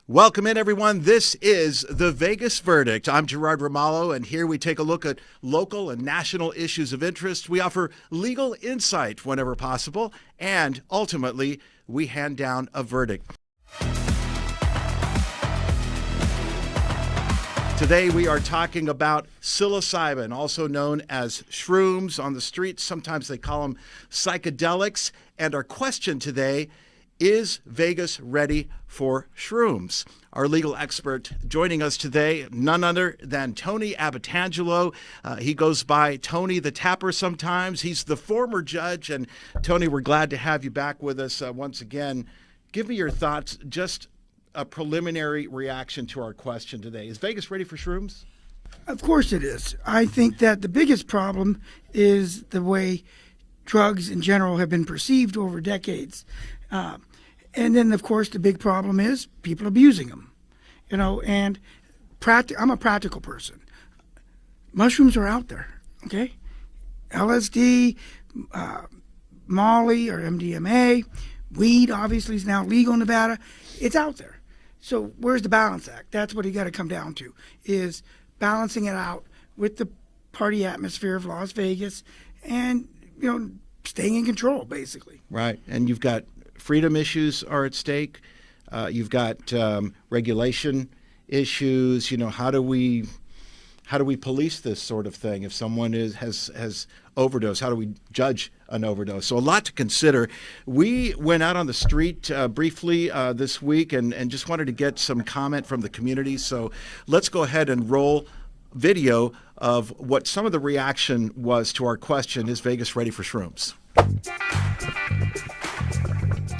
Welcome in, everyone. This is the Vegas Verdict. I'm Gerard Ramalho, and here we take a look at local and national issues of interest. We offer legal insight whenever possible, and ultimately, we hand down a verdict. Today, we are talking about psilocybin, also known as shrooms. On the streets, sometimes they call them psychedelics. And our question today is Vegas ready for shrooms? Our legal expert joining us today, none other than Tony Abbatangelo. He goes by Tony the Tapper sometimes. He's the former judge. And Tony, we're glad to have you back with us once again. Give me your thoughts, just a preliminary reaction to our question today. Is Vegas ready for shrooms? Of course it is. I think that the biggest problem is the way drugs in general have been perceived over decades. And then, of course, the big problem is people abusing them, and I'm a practical person. Mushrooms are out there, okay? LSD, Molly or MDMA, weed obviously is now legal in Nevada. It's out there. So where's the balance act? That's what you got to come down to, is balancing it out with the party atmosphere of Las Vegas and, staying in control, basically. Right. And you've got freedom issues are at stake. You've got regulation issues. How do we police this sort of thing? If someone has overdosed, how do we judge an overdose? So a lot to consider. We went out on the street briefly this week and just wanted to get some comment from the community. So let's go ahead and roll video of what some of the reaction was to our question, is Vegas ready for shrooms?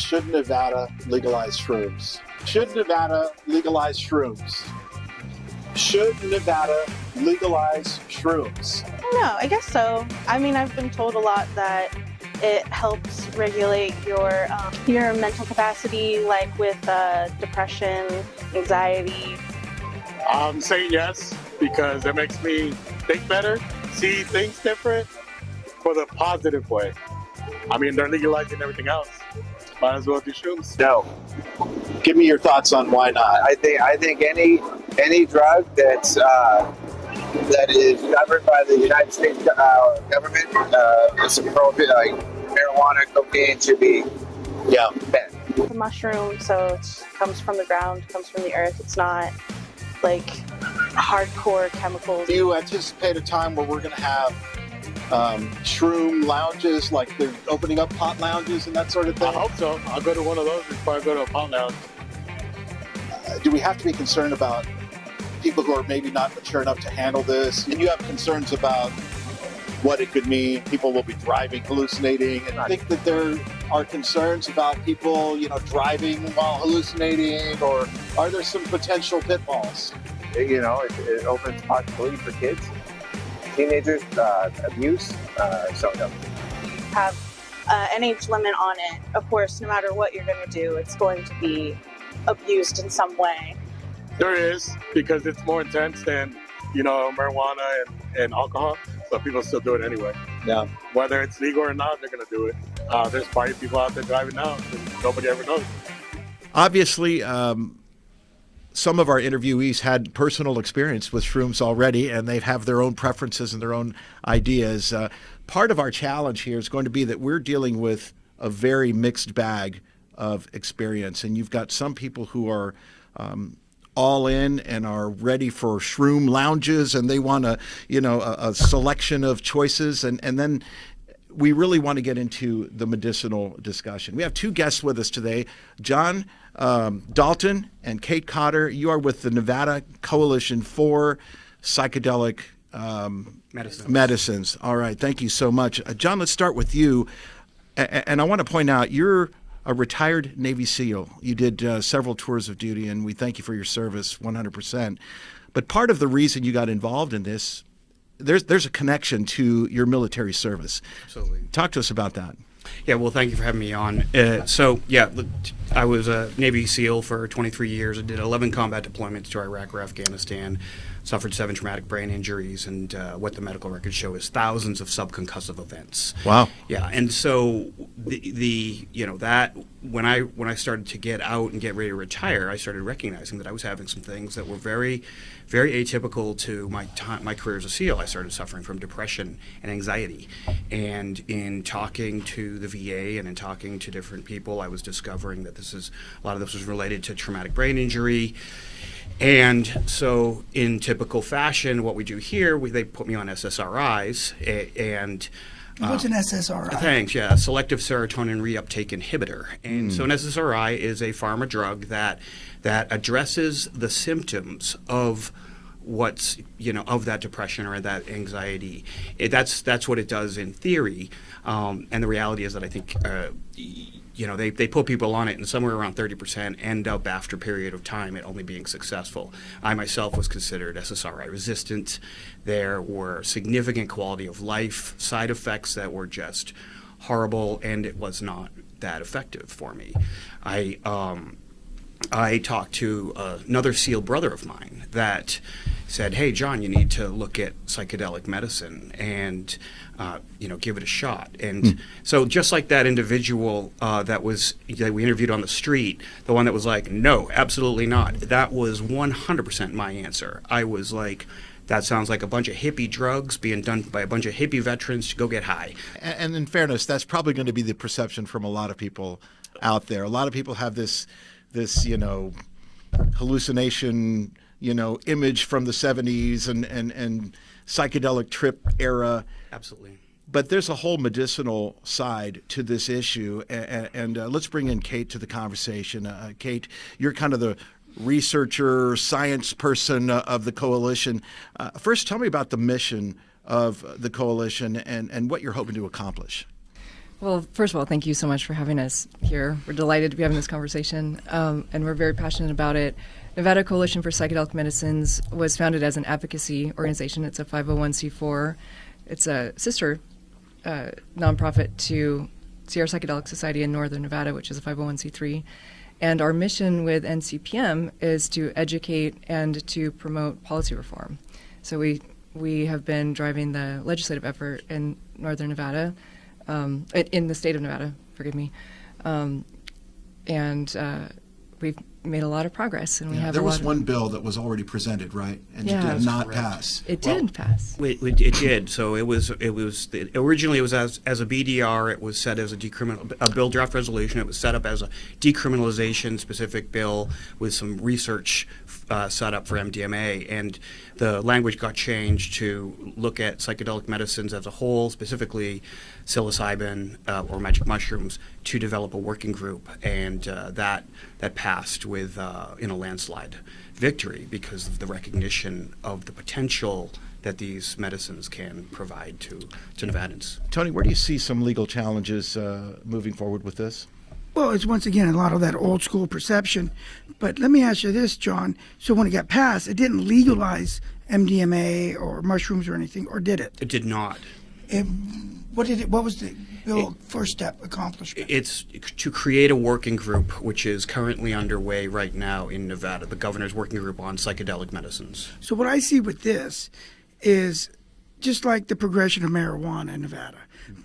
Should Nevada legalize shrooms? Should Nevada legalize shrooms? Should Nevada legalize shrooms? No, I guess so. I mean, I've been told a lot that it helps regulate your mental capacity, like with depression, anxiety. I'm saying yes because it makes me think better, see things different for the positive way. I mean, they're legalizing everything else. Might as well do shrooms. No. Give me your thoughts on why not. I think any drug that is governed by the United States government, it's appropriate, like marijuana, cocaine, should be banned. It's a mushroom, so it comes from the ground, comes from the earth. It's not like hardcore chemicals. Do you anticipate a time where we're going to have shroom lounges, like they're opening up pot lounges and that sort of thing? I hope so. I'll go to one of those before I go to a pot lounge. Do we have to be concerned about people who are maybe not mature enough to handle this? And you have concerns about what it could mean. People will be driving, hallucinating. And I think that there are concerns about people, driving while hallucinating, or are there some potential pitfalls? It opens possibility for kids, teenagers, abuse, so no. Have an age limit on it. Of course, no matter what you're going to do, it's going to be abused in some way. There is, because it's more intense than, marijuana and alcohol, so people still do it anyway. Yeah. Whether it's legal or not, they're going to do it. There's probably people out there driving now, and nobody ever knows. Obviously, some of our interviewees had personal experience with shrooms already, and they have their own preferences and their own ideas. Part of our challenge here is going to be that we're dealing with a very mixed bag of experience, and you've got some people who are all in and are ready for Shroom Lounges, and they want a selection of choices, and then we really want to get into the medicinal discussion. We have two guests with us today, John Dalton and Kate Cotter. You are with the Nevada Coalition for Psychedelic Medicines. All right, thank you so much. John, let's start with you. And I want to point out, you're a retired Navy SEAL. You did several tours of duty, and we thank you for your service 100%. But part of the reason you got involved in this, there's a connection to your military service. Absolutely. Talk to us about that. Yeah, well, thank you for having me on. I was a Navy SEAL for 23 years. I did 11 combat deployments to Iraq or Afghanistan, suffered 7 traumatic brain injuries, and what the medical records show is thousands of subconcussive events. Wow. Yeah, and so that when I started to get out and get ready to retire, I started recognizing that I was having some things that were very, very atypical to my career as a SEAL. I started suffering from depression and anxiety, and in talking to the VA and in talking to different people, I was discovering that a lot of this was related to traumatic brain injury. And so, in typical fashion, what we do here, they put me on SSRIs and. What's an SSRI? Thanks, yeah, selective serotonin reuptake inhibitor. And so an SSRI is a pharma drug that addresses the symptoms of of that depression or that anxiety. That's what it does in theory. And the reality is that I think, they put people on it and somewhere around 30% end up after a period of time at only being successful. I myself was considered SSRI resistant. There were significant quality of life side effects that were just horrible, and it was not that effective for me. I talked to another SEAL brother of mine that said, "Hey, John, you need to look at psychedelic medicine and give it a shot." And so, just like that individual that we interviewed on the street, the one that was like, "No, absolutely not," that was 100% my answer. I was like, that sounds like a bunch of hippie drugs being done by a bunch of hippie veterans to go get high. And in fairness, that's probably going to be the perception from a lot of people out there. A lot of people have this hallucination, image from the 70s and psychedelic trip era. Absolutely. But there's a whole medicinal side to this issue. And let's bring in Kate to the conversation. Kate, you're kind of the researcher, science person of the coalition. First, tell me about the mission of the coalition and what you're hoping to accomplish. Well, first of all, thank you so much for having us here. We're delighted to be having this conversation, and we're very passionate about it. Nevada Coalition for Psychedelic Medicines was founded as an advocacy organization. It's a 501c4. It's a sister nonprofit to Sierra Psychedelic Society in Northern Nevada, which is a 501c3. And our mission with NCPM is to educate and to promote policy reform. So we have been driving the legislative effort in Northern Nevada, in the state of Nevada, forgive me, and we've made a lot of progress, and we have. There was one bill that was already presented, right, and it did not pass. It did pass. It did. So originally it was as a BDR. It was set as a bill draft resolution. It was set up as a decriminalization specific bill with some research set up for MDMA, and the language got changed to look at psychedelic medicines as a whole, specifically psilocybin or magic mushrooms, to develop a working group, and that passed with in a landslide victory because of the recognition of the potential that these medicines can provide to Nevadans. Tony, where do you see some legal challenges moving forward with this? Well, it's once again a lot of that old school perception. But let me ask you this, John. So when it got passed, it didn't legalize MDMA or mushrooms or anything, or did it? It did not. What was the bill first step accomplishment? It's to create a working group, which is currently underway right now in Nevada, the governor's working group on psychedelic medicines. So what I see with this is just like the progression of marijuana in Nevada.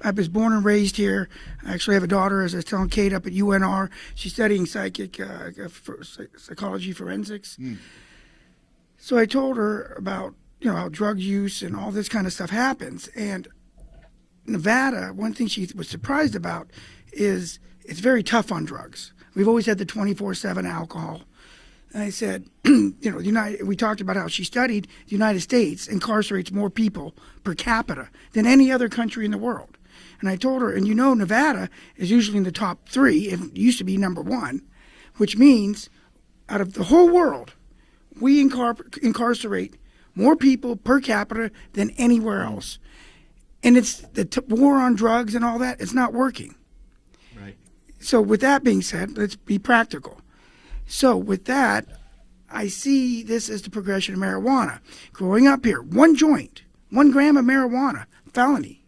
I was born and raised here. I actually have a daughter, as I was telling Kate, up at UNR. She's studying psychology forensics. So I told her about how drug use and all this kind of stuff happens. And Nevada, one thing she was surprised about is it's very tough on drugs. We've always had the 24/7 alcohol. And I said, we talked about how she studied the United States incarcerates more people per capita than any other country in the world. And I told her, and Nevada is usually in the top 3, it used to be number 1, which means out of the whole world, we incarcerate more people per capita than anywhere else. And it's the war on drugs and all that, it's not working. Right. So with that being said, let's be practical. So with that, I see this as the progression of marijuana. Growing up here, 1 joint, 1 gram of marijuana, felony.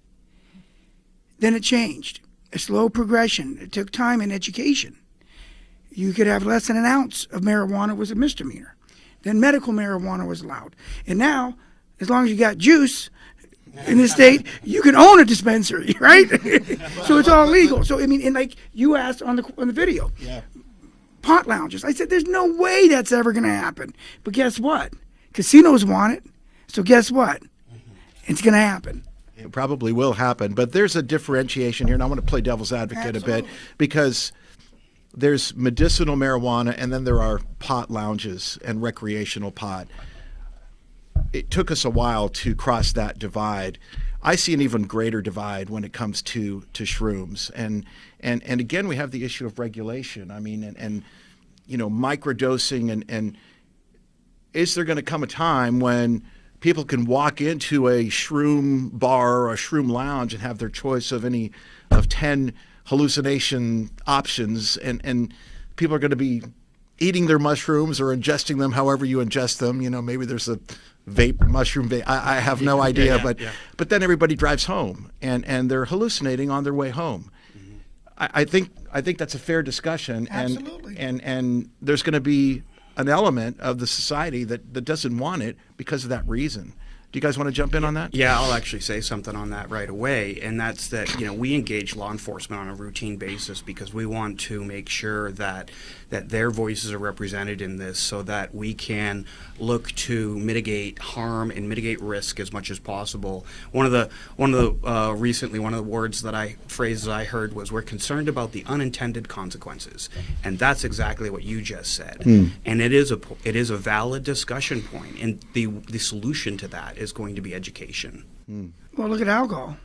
Then it changed. A slow progression. It took time and education. You could have less than an ounce of marijuana was a misdemeanor. Then medical marijuana was allowed. And now, as long as you got juice, in the state, you can own a dispensary, right? So it's all legal. So I mean, and like you asked on the video, pot lounges. I said, there's no way that's ever going to happen. But guess what? Casinos want it. So guess what? It's going to happen. It probably will happen, but there's a differentiation here, and I want to play devil's advocate a bit, because there's medicinal marijuana and then there are pot lounges and recreational pot. It took us a while to cross that divide. I see an even greater divide when it comes to shrooms, and again we have the issue of regulation. I mean, and you know, microdosing, and is there going to come a time when people can walk into a shroom bar or a shroom lounge and have their choice of any of 10 hallucination options, and people are going to be eating their mushrooms or ingesting them however you ingest them? You know, maybe there's a mushroom vape. I have no idea, but then everybody drives home and they're hallucinating on their way home. I think that's a fair discussion. Absolutely. And there's going to be an element of the society that doesn't want it because of that reason. Do you guys want to jump in on that? Yeah, I'll actually say something on that right away, and that's that, you know, we engage law enforcement on a routine basis because we want to make sure that their voices are represented in this, so that we can look to mitigate harm and mitigate risk as much as possible. One of the recently one of the phrases I heard was, we're concerned about the unintended consequences, and that's exactly what you just said. And it is a valid discussion point, and the solution to that is going to be education. Well, look at alcohol.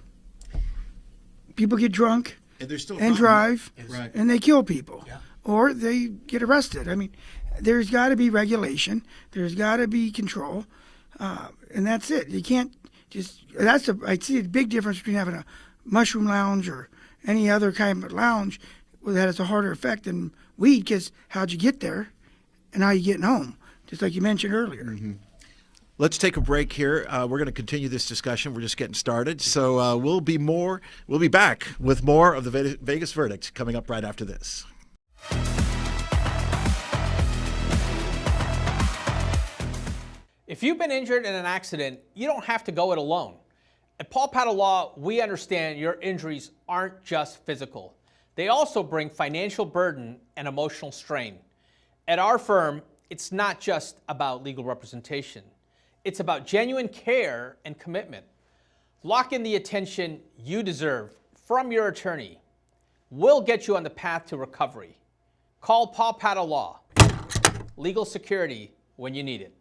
People get drunk and drive, and they kill people, or they get arrested. I mean, there's got to be regulation. There's got to be control, and that's it. You can't just. I see a big difference between having a mushroom lounge or any other kind of lounge that has a harder effect than weed, because how'd you get there, and how you getting home? Just like you mentioned earlier. Let's take a break here. We're going to continue this discussion. We're just getting started. So we'll be back with more of the Vegas Verdict coming up right after this. If you've been injured in an accident, you don't have to go it alone. At Paul Patta Law, we understand your injuries aren't just physical. They also bring financial burden and emotional strain. At our firm, it's not just about legal representation. It's about genuine care and commitment. Lock in the attention you deserve from your attorney. We'll get you on the path to recovery. Call Paul Patta Law. Legal security when you need it.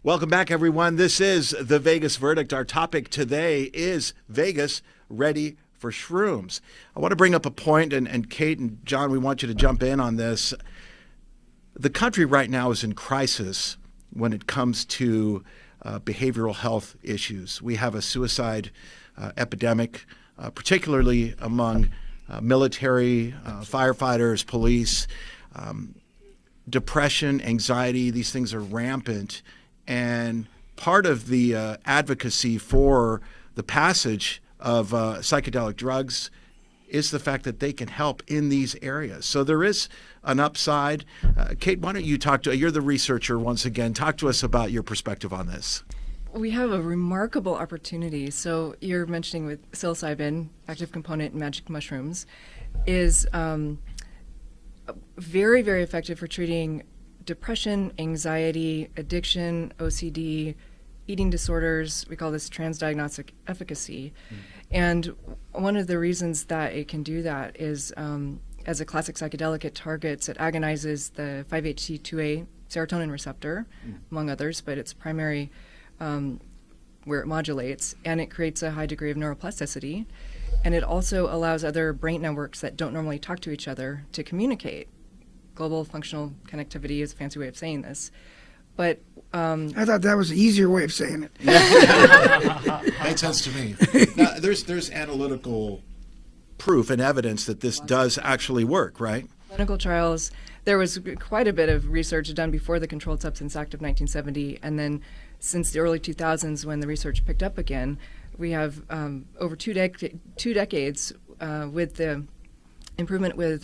Welcome back, everyone. This is the Vegas Verdict. Our topic today is Vegas Ready for Shrooms. I want to bring up a point, and Kate and John, we want you to jump in on this. The country right now is in crisis when it comes to behavioral health issues. We have a suicide epidemic, particularly among military, firefighters, police. Depression, anxiety, these things are rampant. And part of the advocacy for the passage of psychedelic drugs is the fact that they can help in these areas. So there is an upside. Kate, why don't you you're the researcher once again, talk to us about your perspective on this. We have a remarkable opportunity. So you're mentioning with psilocybin, active component in magic mushrooms, is very, very effective for treating depression, anxiety, addiction, OCD, eating disorders. We call this transdiagnostic efficacy. And one of the reasons that it can do that is, as a classic psychedelic, it agonizes the 5-HT2A serotonin receptor, among others, but it's primary where it modulates, and it creates a high degree of neuroplasticity. And it also allows other brain networks that don't normally talk to each other to communicate. Global functional connectivity is a fancy way of saying this. But I thought that was an easier way of saying it. Makes sense to me. Now, there's analytical proof and evidence that this does actually work, right? Clinical trials, there was quite a bit of research done before the Controlled Substance Act of 1970, and then since the early 2000s when the research picked up again, we have over two decades with the improvement with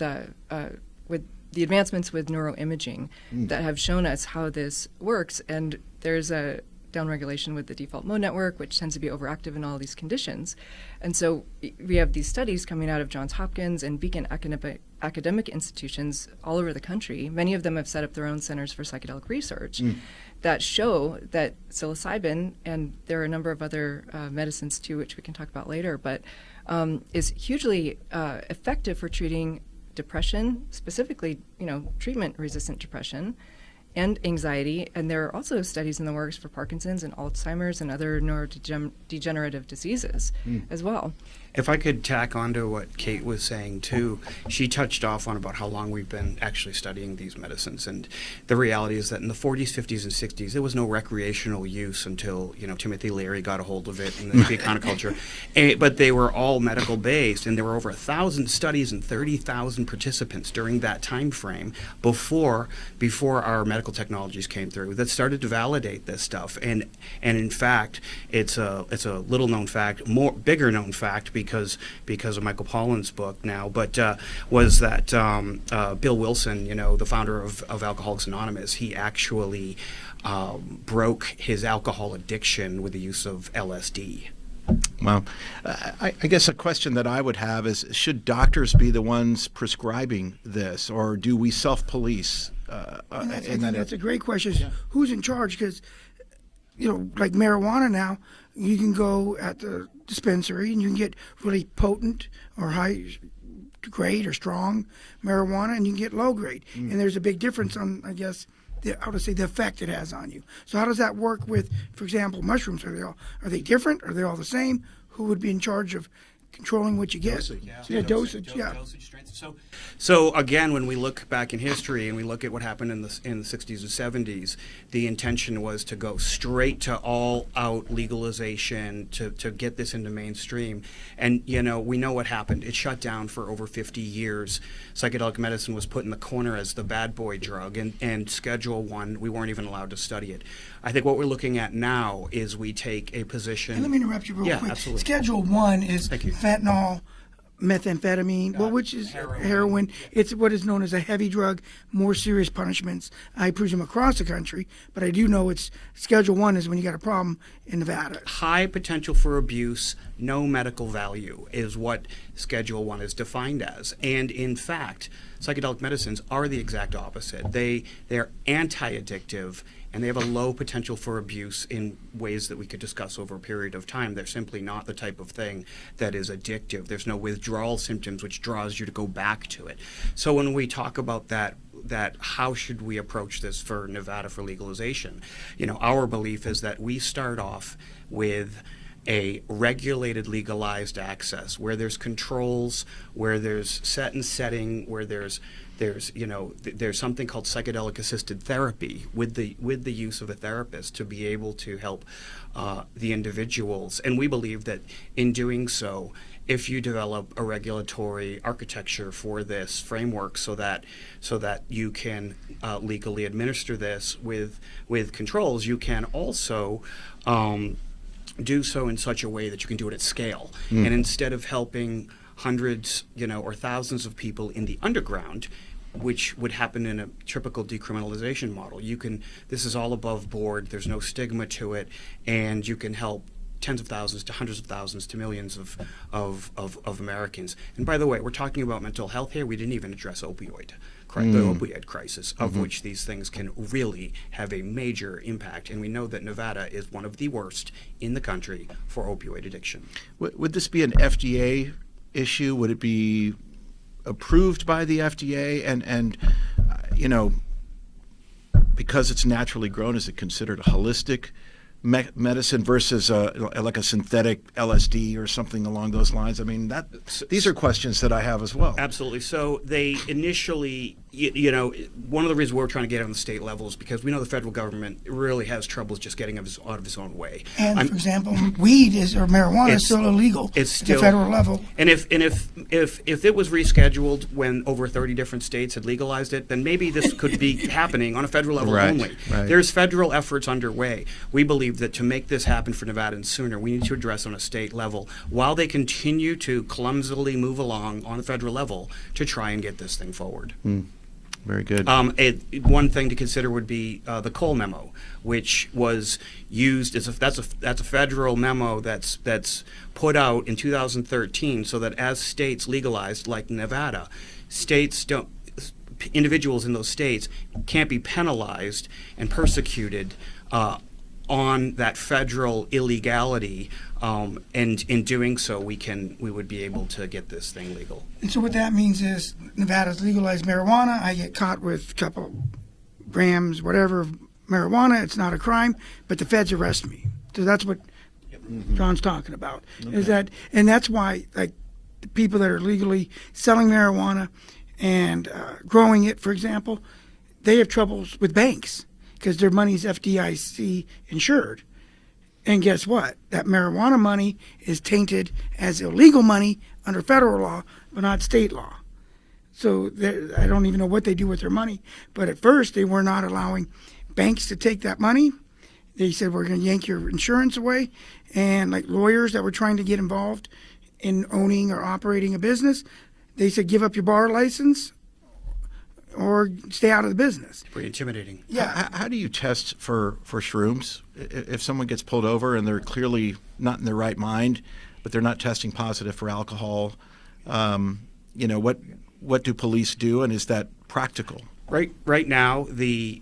the advancements with neuroimaging that have shown us how this works. And there's a downregulation with the default mode network, which tends to be overactive in all these conditions. And so we have these studies coming out of Johns Hopkins and Beacon academic institutions all over the country. Many of them have set up their own centers for psychedelic research that show that psilocybin, and there are a number of other medicines too, which we can talk about later, but is hugely effective for treating depression, specifically, treatment-resistant depression, and anxiety. And there are also studies in the works for Parkinson's and Alzheimer's and other neurodegenerative diseases as well. If I could tack onto what Kate was saying too, she touched off on about how long we've been actually studying these medicines, and the reality is that in the 40s, 50s, and 60s, there was no recreational use until Timothy Leary got a hold of it in the counterculture. But they were all medical based, and there were over 1,000 studies and 30,000 participants during that time frame before our medical technologies came through that started to validate this stuff. And in fact, it's a little known fact, bigger known fact, because of Michael Pollan's book now, but was that Bill Wilson, the founder of Alcoholics Anonymous, he actually broke his alcohol addiction with the use of LSD. Well, I guess a question that I would have is, should doctors be the ones prescribing this, or do we self-police? That's a great question. Yeah. Who's in charge? Because, like marijuana now, you can go at the dispensary and you can get really potent or high grade or strong marijuana, and you can get low grade. And there's a big difference on, I guess, the effect it has on you. So how does that work with, for example, mushrooms? Are they different? Are they all the same? Who would be in charge of controlling what you get? Dosage. Strength. So again, when we look back in history and we look at what happened in the 60s and 70s, the intention was to go straight to all-out legalization to get this into mainstream. And we know what happened. It shut down for over 50 years. Psychedelic medicine was put in the corner as the bad boy drug, and Schedule 1, we weren't even allowed to study it. I think what we're looking at now is we take a position. And let me interrupt you real quick. Absolutely. Schedule 1 is fentanyl, methamphetamine, which is heroin. It's what is known as a heavy drug, more serious punishments, I presume, across the country. But I do know it's Schedule 1 is when you got a problem in Nevada. High potential for abuse, no medical value is what Schedule 1 is defined as. And in fact, psychedelic medicines are the exact opposite. They're anti-addictive, and they have a low potential for abuse in ways that we could discuss over a period of time. They're simply not the type of thing that is addictive. There's no withdrawal symptoms which draws you to go back to it. So when we talk about that how should we approach this for Nevada for legalization? Our belief is that we start off with a regulated, legalized access where there's controls, where there's set and setting, where there's something called psychedelic assisted therapy with the use of a therapist to be able to help the individuals. And we believe that in doing so, if you develop a regulatory architecture for this framework so that you can legally administer this with controls, you can also do so in such a way that you can do it at scale. And instead of helping hundreds, or thousands of people in the underground, which would happen in a typical decriminalization model, this is all above board, there's no stigma to it, and you can help tens of thousands to hundreds of thousands to millions of Americans. And by the way, we're talking about mental health here. We didn't even address the opioid crisis, of which these things can really have a major impact. And we know that Nevada is one of the worst in the country for opioid addiction. Would this be an FDA issue? Would it be approved by the FDA? And because it's naturally grown, is it considered a holistic medicine versus like a synthetic LSD or something along those lines? I mean, these are questions that I have as well. Absolutely. So they initially, one of the reasons we're trying to get on the state level is because we know the federal government really has troubles just getting out of its own way. And for example, weed or marijuana is still illegal at the federal level. And if it was rescheduled when over 30 different states had legalized it, then maybe this could be happening on a federal level only. Right. There's federal efforts underway. We believe that to make this happen for Nevadans sooner, we need to address on a state level while they continue to clumsily move along on the federal level to try and get this thing forward. Very good. One thing to consider would be the Cole memo, which was used as that's a federal memo that's put out in 2013, so that as states legalized, like Nevada, individuals in those states can't be penalized and persecuted on that federal illegality, and in doing so, we would be able to get this thing legal. And so what that means is Nevada's legalized marijuana. I get caught with a couple grams, whatever, of marijuana. It's not a crime, but the feds arrest me. So that's what John's talking about. Okay. And that's why, like, the people that are legally selling marijuana and growing it, for example, they have troubles with banks because their money's FDIC insured. And guess what? That marijuana money is tainted as illegal money under federal law, but not state law. So I don't even know what they do with their money. But at first, they were not allowing banks to take that money. They said, we're going to yank your insurance away. And like lawyers that were trying to get involved in owning or operating a business, they said, give up your bar license or stay out of the business. Pretty intimidating. Yeah. How do you test for shrooms? If someone gets pulled over and they're clearly not in their right mind, but they're not testing positive for alcohol, what do police do, and is that practical? Right now, the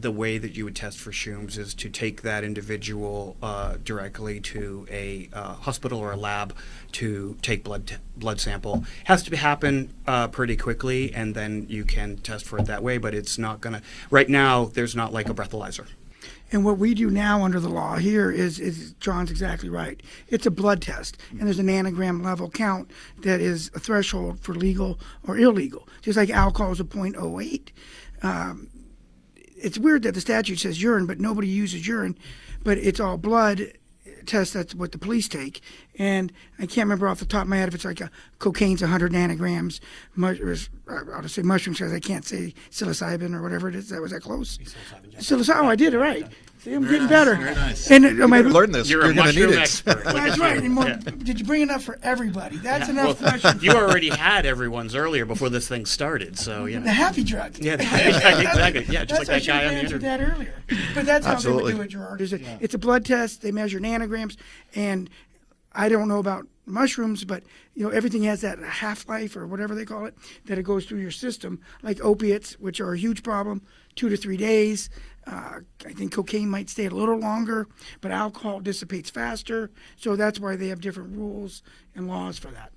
way that you would test for shrooms is to take that individual directly to a hospital or a lab to take blood sample. Has to happen pretty quickly, and then you can test for it that way. But it's not gonna. Right now, there's not like a breathalyzer. And what we do now under the law here is John's exactly right. It's a blood test, and there's a nanogram level count that is a threshold for legal or illegal. Just like alcohol is a 0.08. It's weird that the statute says urine, but nobody uses urine. But it's all blood test. That's what the police take. And I can't remember off the top of my head if it's like cocaine's 100 nanograms. I'll just say mushrooms because I can't say psilocybin or whatever it is. Was that close? Psilocybin. Oh, I did it right. See, I'm getting better. Very nice. And Learn this. You're going to need it. expert. That's right. And did you bring enough for everybody? That's enough questions. You already had everyone's earlier before this thing started, so yeah. The happy drug. Yeah, the happy drug, exactly. Yeah, just like that guy on the answered interview. that earlier. But that's how Absolutely. they would do it, Gerard. It's a blood test. They measure nanograms, and I don't know about mushrooms, but everything has that half-life or whatever they call it, that it goes through your system, like opiates, which are a huge problem, 2 to 3 days. I think cocaine might stay a little longer, but alcohol dissipates faster. So that's why they have different rules and laws for that.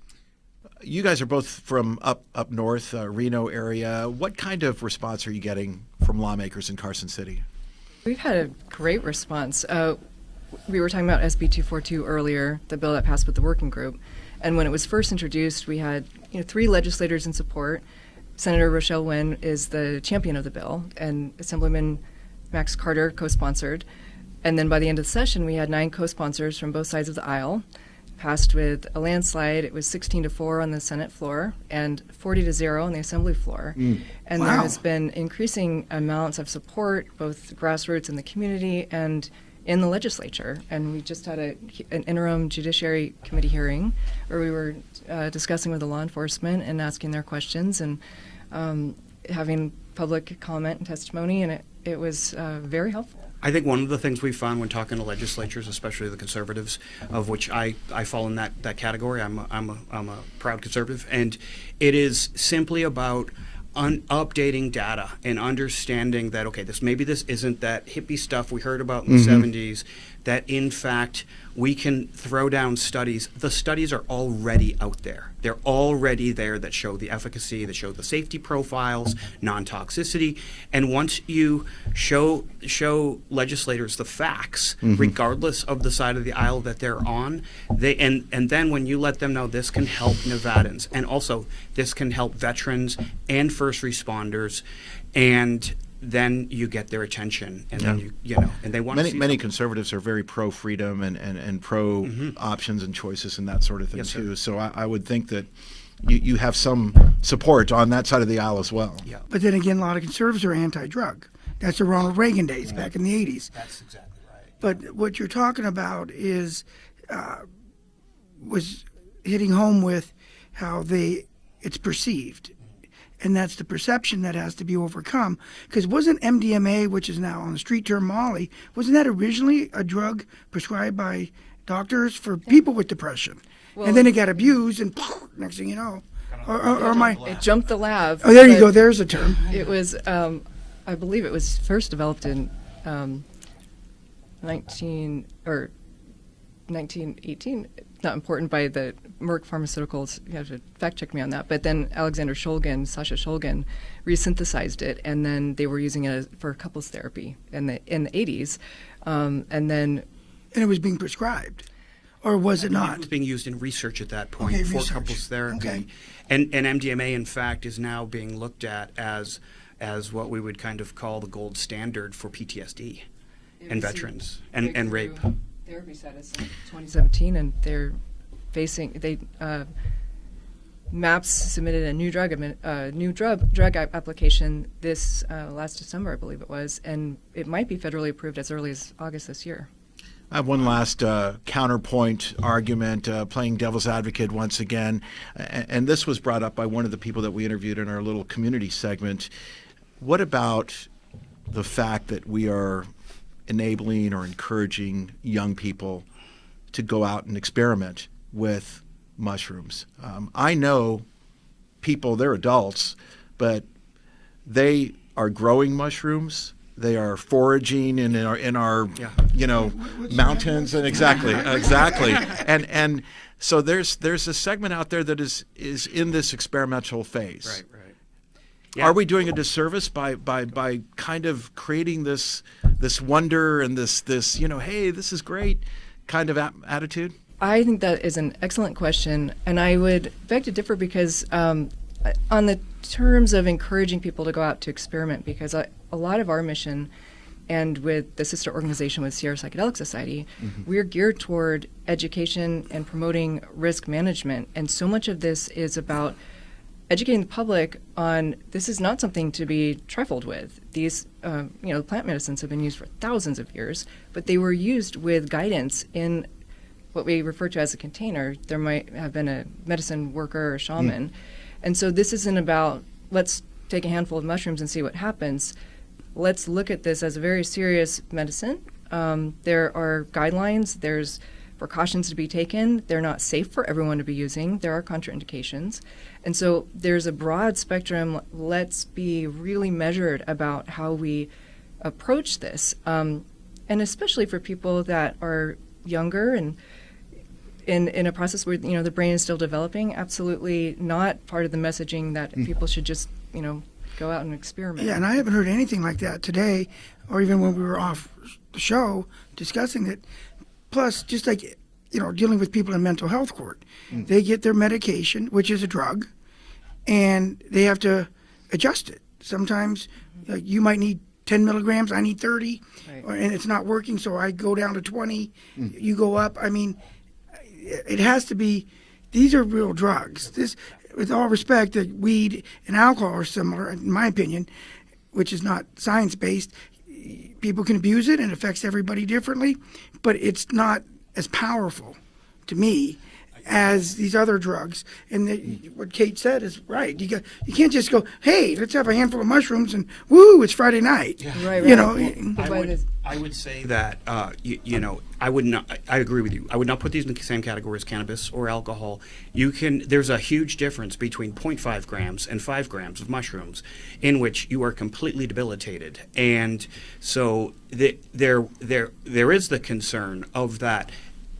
You guys are both from up north, Reno area. What kind of response are you getting from lawmakers in Carson City? We've had a great response. We were talking about SB 242 earlier, the bill that passed with the working group. And when it was first introduced, we had 3 legislators in support. Senator Rochelle Wynn is the champion of the bill, and Assemblyman Max Cotter co-sponsored. And then by the end of the session, we had 9 co-sponsors from both sides of the aisle. Passed with a landslide. It was 16-4 on the Senate floor and 40-0 on the Assembly floor. And Wow. there has been increasing amounts of support, both grassroots in the community and in the legislature. And we just had an interim Judiciary Committee hearing where we were discussing with the law enforcement and asking their questions and having public comment and testimony, and it was very helpful. I think one of the things we found when talking to legislatures, especially the conservatives, of which I fall in that category. I'm a proud conservative, and it is simply about updating data and understanding that this isn't that hippie stuff we heard about in the 70s. That in fact we can throw down studies. The studies are already out there. They're already there that show the efficacy, that show the safety profiles, non-toxicity. And once you show legislators the facts, regardless of the side of the aisle that they're on, and then when you let them know this can help Nevadans, and also this can help veterans and first responders, and then you get their attention, and then and they want many conservatives are very pro freedom and pro options and choices and that sort of thing too. So I would think that you have some support on that side of the aisle as well. Yeah. But then again, a lot of conservatives are anti-drug. That's the Ronald Reagan days back in the 80s. That's exactly right. But what you're talking about is was hitting home with how it's perceived. and that's the perception that has to be overcome. Because wasn't MDMA, which is now on the street term Molly, wasn't that originally a drug prescribed by doctors for people with depression? Well, and then it got abused, and next thing you know, it jumped the lab. Oh, there you go. There's a term. It was, I believe, it was first developed in 1918. Not important by the Merck Pharmaceuticals. You have to fact check me on that. But then Sasha Shulgin, resynthesized it, and then they were using it for couples therapy in the 80s, and it was being prescribed. Or was it not? It was being used in research at that point for research. couples therapy. Okay. And MDMA, in fact, is now being looked at as what we would kind of call the gold standard for PTSD and veterans and rape. Therapy status in 2017, and MAPS submitted a new drug application this last December, I believe it was, and it might be federally approved as early as August this year. I have one last counterpoint argument, playing devil's advocate once again, and this was brought up by one of the people that we interviewed in our little community segment. What about the fact that we are enabling or encouraging young people to go out and experiment with mushrooms? I know people, they're adults, but they are growing mushrooms. They are foraging in our mountains, and exactly. And so there's a segment out there that is in this experimental phase. Right. Yeah. Are we doing a disservice by kind of creating this wonder and this hey, this is great kind of attitude? I think that is an excellent question, and I would beg to differ because on the terms of encouraging people to go out to experiment, because a lot of our mission, and with the sister organization with Sierra Psychedelic Society, we're geared toward education and promoting risk management, and so much of this is about educating the public on this is not something to be trifled with. These, plant medicines have been used for thousands of years, but they were used with guidance in what we refer to as a container. There might have been a medicine worker or shaman. And so this isn't about, let's take a handful of mushrooms and see what happens. Let's look at this as a very serious medicine. There are guidelines. There's precautions to be taken. They're not safe for everyone to be using. There are contraindications. And so there's a broad spectrum. Let's be really measured about how we approach this. And especially for people that are younger and in a process where, the brain is still developing, absolutely not part of the messaging that people should just, go out and experiment. Yeah, and I haven't heard anything like that today, or even when we were off the show discussing it. Plus, just like, dealing with people in mental health court, they get their medication, which is a drug, and they have to adjust it. Sometimes you might need 10 milligrams, I need 30, and it's not working, so I go down to 20, you go up. I mean, it has to be, these are real drugs. This, with all respect, that weed and alcohol are similar, in my opinion, which is not science-based. People can abuse it and it affects everybody differently, but it's not as powerful to me as these other drugs. And what Kate said is right. You can't just go, hey, let's have a handful of mushrooms and woo, it's Friday night. Yeah. Right. I would say that I would not. I agree with you. I would not put these in the same category as cannabis or alcohol. There's a huge difference between 0.5 grams and 5 grams of mushrooms, in which you are completely debilitated, and so there is the concern of that.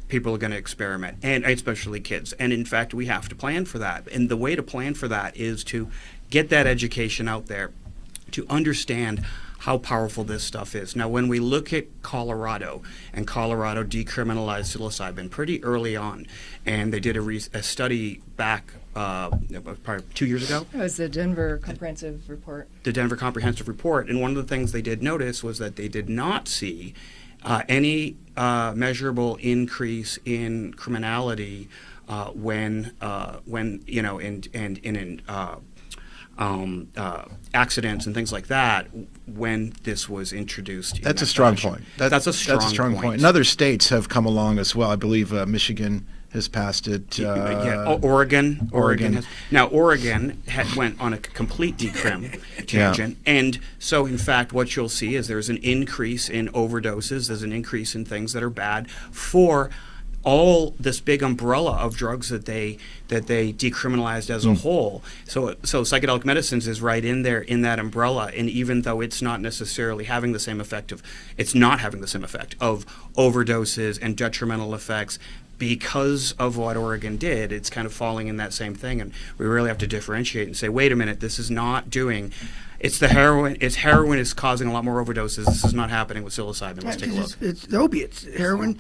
People are going to experiment, and especially kids. And in fact, we have to plan for that. And the way to plan for that is to get that education out there, to understand how powerful this stuff is. Now, when we look at Colorado, and Colorado decriminalized psilocybin pretty early on, and they did a study back probably 2 years ago. It was the Denver Comprehensive Report. The Denver Comprehensive Report. And one of the things they did notice was that they did not see any measurable increase in criminality when accidents and things like that when this was introduced. That's a strong point. That's a strong point. And other states have come along as well. I believe Michigan has passed it. Oregon. Oregon. Now, Oregon went on a complete decrim tangent. And so, in fact, what you'll see is there's an increase in overdoses. There's an increase in things that are bad for all this big umbrella of drugs that they decriminalized as a whole. So psychedelic medicines is right in there in that umbrella, and even though it's not necessarily having the same effect of overdoses and detrimental effects, because of what Oregon did, it's kind of falling in that same thing, and we really have to differentiate and say, wait a minute, this is not doing. It's the heroin. It's heroin is causing a lot more overdoses. This is not happening with psilocybin. Let's take a look. It's the opiates, heroin.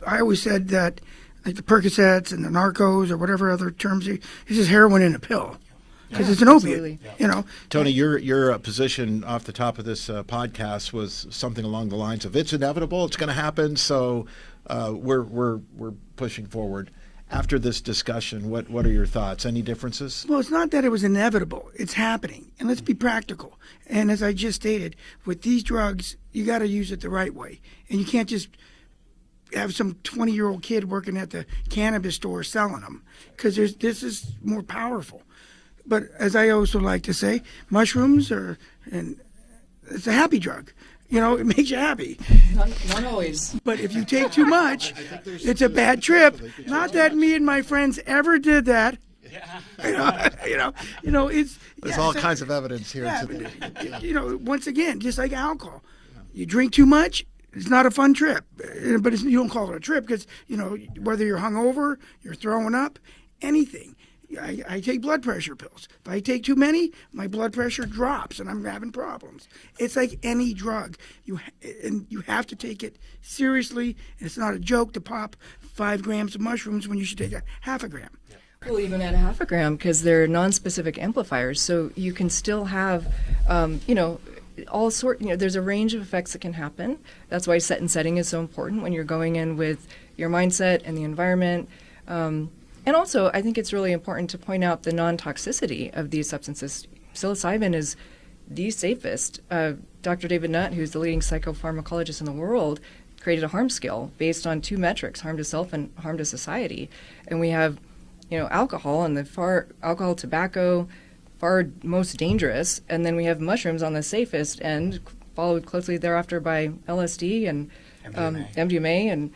I always said that, like the Percocets and the narcos or whatever other terms, this is heroin in a pill because it's an opiate. Tony, your position off the top of this podcast was something along the lines of, it's inevitable, it's going to happen, so we're pushing forward. After this discussion, what are your thoughts? Any differences? Well, it's not that it was inevitable. It's happening. And let's be practical. And as I just stated, with these drugs, you got to use it the right way. And you can't just have some 20-year-old kid working at the cannabis store selling them, because this is more powerful. But as I also like to say, mushrooms it's a happy drug. It makes you happy. Not always. But if you take too much, it's a bad trip. Not that me and my friends ever did that. There's all kinds of evidence here today. Once again, just like alcohol, you drink too much, it's not a fun trip. But you don't call it a trip because whether you're hungover, you're throwing up, anything. I take blood pressure pills. If I take too many, my blood pressure drops and I'm having problems. It's like any drug. You have to take it seriously. And it's not a joke to pop 5 grams of mushrooms when you should take a half a gram. Well, even at a half a gram, because they're non-specific amplifiers, so you can still have, all sort. There's a range of effects that can happen. That's why set and setting is so important when you're going in with your mindset and the environment. And also, I think it's really important to point out the non-toxicity of these substances. Psilocybin is the safest. Dr. David Nutt, who's the leading psychopharmacologist in the world, created a harm scale based on 2 metrics, harm to self and harm to society. And we have, alcohol on the alcohol, tobacco, far most dangerous. And then we have mushrooms on the safest end, followed closely thereafter by LSD and MDMA. And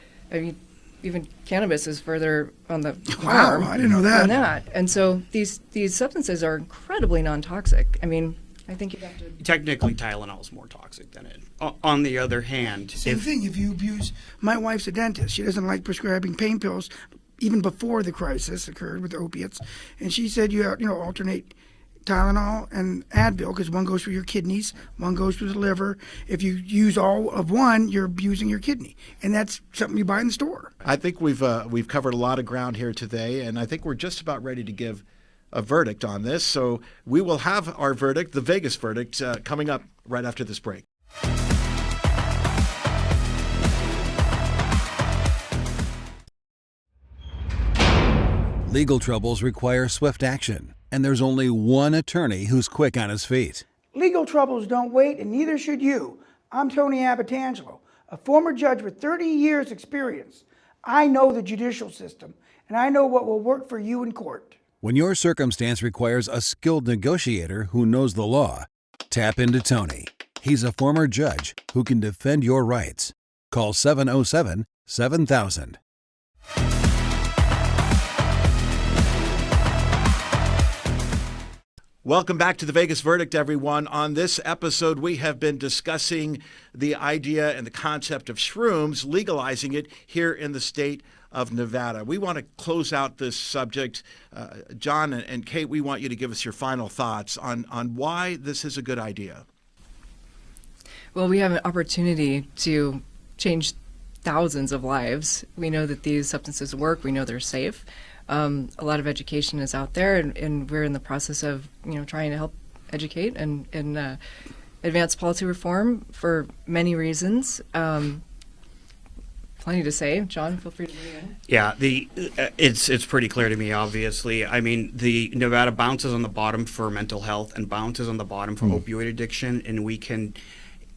even cannabis is further on the harm. Wow, I didn't know that. Than that. And so these substances are incredibly non-toxic. I mean, I think you have to... Technically, Tylenol is more toxic than it. On the other hand... Same thing if you abuse... My wife's a dentist. She doesn't like prescribing pain pills, even before the crisis occurred with opiates. And she said you alternate Tylenol and Advil, because one goes through your kidneys, one goes through the liver. If you use all of one, you're abusing your kidney, and that's something you buy in the store. I think we've covered a lot of ground here today, and I think we're just about ready to give a verdict on this. So we will have our verdict, the Vegas verdict, coming up right after this break. Legal troubles require swift action, and there's only one attorney who's quick on his feet. Legal troubles don't wait, and neither should you. I'm Tony Abbatangelo, a former judge with 30 years' experience. I know the judicial system, and I know what will work for you in court. When your circumstance requires a skilled negotiator who knows the law, tap into Tony. He's a former judge who can defend your rights. Call 707-7000. Welcome back to the Vegas Verdict, everyone. On this episode, we have been discussing the idea and the concept of shrooms, legalizing it here in the state of Nevada. We want to close out this subject. John and Kate, we want you to give us your final thoughts on why this is a good idea. Well, we have an opportunity to change thousands of lives. We know that these substances work. We know they're safe. A lot of education is out there, and we're in the process of, trying to help educate and advance policy reform for many reasons. Plenty to say. John, feel free to weigh in. Yeah, it's pretty clear to me, obviously. I mean, the Nevada bounces on the bottom for mental health and bounces on the bottom for opioid addiction, and we can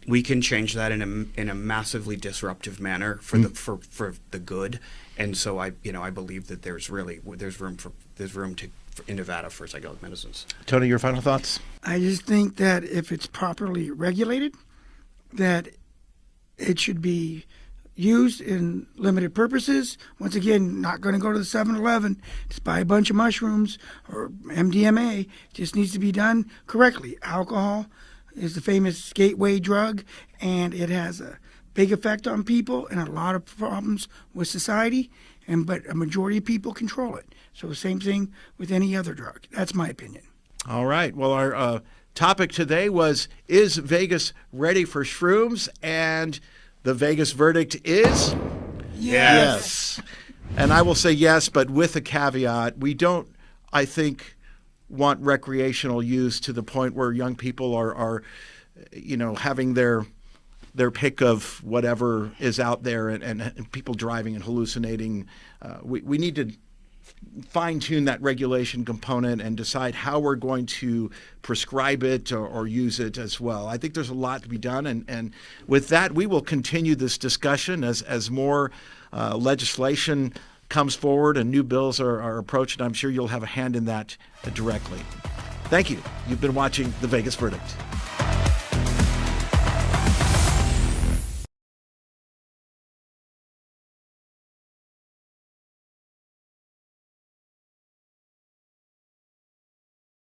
we can change that in a massively disruptive manner for the good. And so I believe that there's room in Nevada for psychedelic medicines. Tony, your final thoughts? I just think that if it's properly regulated, that it should be used in limited purposes. Once again, not going to go to the 7-Eleven, just buy a bunch of mushrooms or MDMA. It just needs to be done correctly. Alcohol is the famous gateway drug, and it has a big effect on people and a lot of problems with society, but a majority of people control it. So the same thing with any other drug. That's my opinion. All right. Well, our topic today was, is Vegas ready for shrooms? And the Vegas verdict is yes. And I will say yes, but with a caveat. We don't, I think, want recreational use to the point where young people are having their pick of whatever is out there and people driving and hallucinating. We need to fine-tune that regulation component and decide how we're going to prescribe it or use it as well. I think there's a lot to be done, and with that, we will continue this discussion as more legislation comes forward and new bills are approached, and I'm sure you'll have a hand in that directly. Thank you. You've been watching The Vegas Verdict.